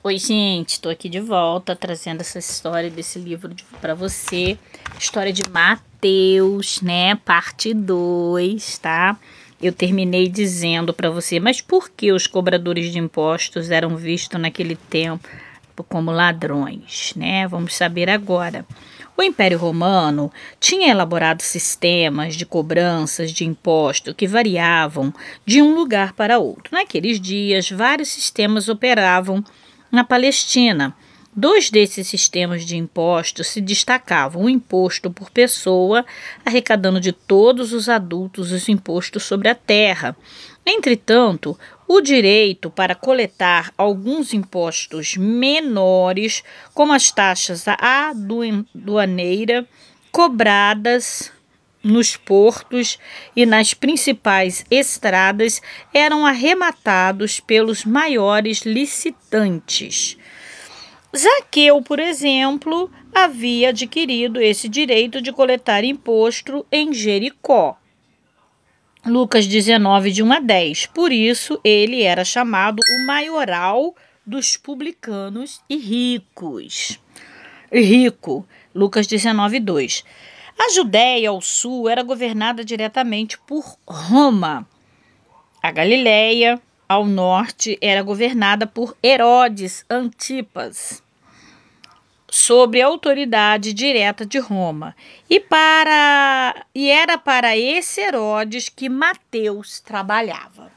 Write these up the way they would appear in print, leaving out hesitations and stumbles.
Oi, gente, tô aqui de volta trazendo essa história desse livro para você. História de Mateus, né? Parte 2, tá? Eu terminei dizendo para você, mas por que os cobradores de impostos eram vistos naquele tempo como ladrões, né? Vamos saber agora. O Império Romano tinha elaborado sistemas de cobranças de imposto que variavam de um lugar para outro. Naqueles dias, vários sistemas operavam na Palestina. Dois desses sistemas de impostos se destacavam: o imposto por pessoa, arrecadando de todos os adultos os impostos sobre a terra. Entretanto, o direito para coletar alguns impostos menores, como as taxas aduaneira, cobradas nos portos e nas principais estradas, eram arrematados pelos maiores licitantes. Zaqueu, por exemplo, havia adquirido esse direito de coletar imposto em Jericó. Lucas 19, de 1 a 10. Por isso, ele era chamado o maioral dos publicanos e ricos. Lucas 19, 2. A Judéia ao sul era governada diretamente por Roma. A Galileia ao norte era governada por Herodes Antipas, sob a autoridade direta de Roma. E era para esse Herodes que Mateus trabalhava.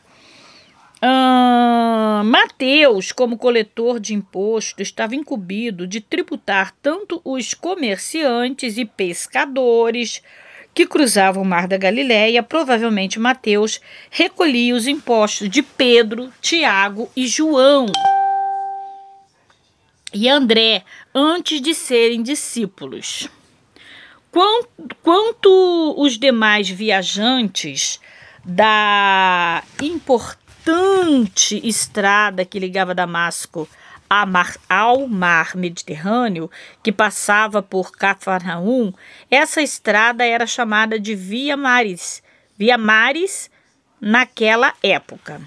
Mateus, como coletor de imposto, estava incumbido de tributar tanto os comerciantes e pescadores que cruzavam o mar da Galileia. Provavelmente Mateus recolhia os impostos de Pedro, Tiago e João e André antes de serem discípulos. Quanto os demais viajantes da importante estrada que ligava Damasco ao mar Mediterrâneo, que passava por Cafarnaum, essa estrada era chamada de Via Maris naquela época.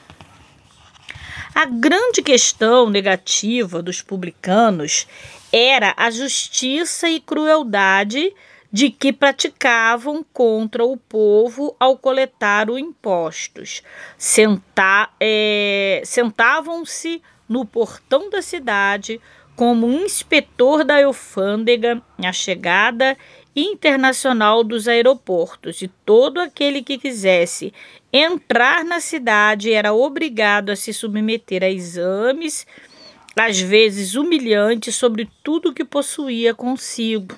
A grande questão negativa dos publicanos era a justiça e crueldade de que praticavam contra o povo ao coletar os impostos. Sentavam-se no portão da cidade como inspetor da alfândega na chegada internacional dos aeroportos, e todo aquele que quisesse entrar na cidade era obrigado a se submeter a exames, às vezes humilhantes, sobre tudo que possuía consigo.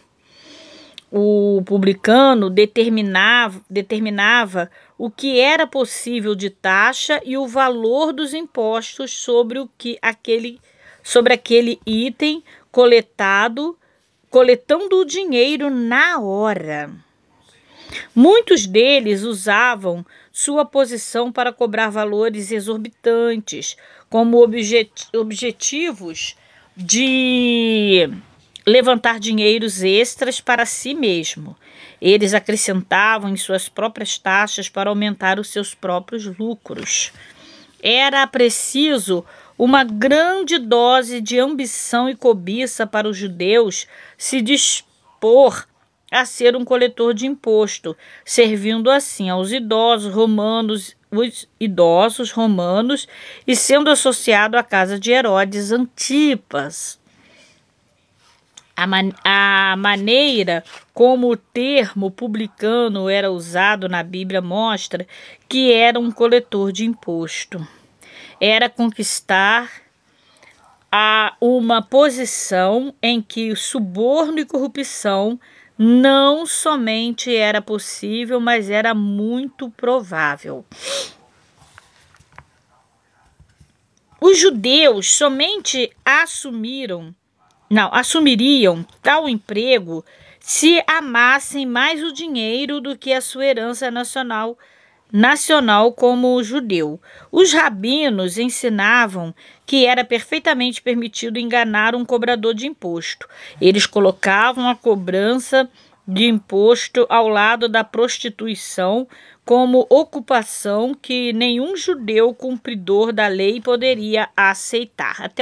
O publicano determinava o que era possível de taxa e o valor dos impostos sobre aquele item coletando o dinheiro na hora. Muitos deles usavam sua posição para cobrar valores exorbitantes, como objetivos de levantar dinheiros extras para si mesmo. Eles acrescentavam em suas próprias taxas para aumentar os seus próprios lucros. Era preciso uma grande dose de ambição e cobiça para os judeus se dispor a ser um coletor de imposto, servindo assim aos idosos romanos e sendo associado à casa de Herodes Antipas. A maneira como o termo publicano era usado na Bíblia mostra que era um coletor de imposto. Era conquistar uma posição em que suborno e corrupção não somente era possível, mas era muito provável. Os judeus somente assumiriam tal emprego se amassem mais o dinheiro do que a sua herança nacional como judeu. Os rabinos ensinavam que era perfeitamente permitido enganar um cobrador de imposto. Eles colocavam a cobrança de imposto ao lado da prostituição como ocupação que nenhum judeu cumpridor da lei poderia aceitar. Até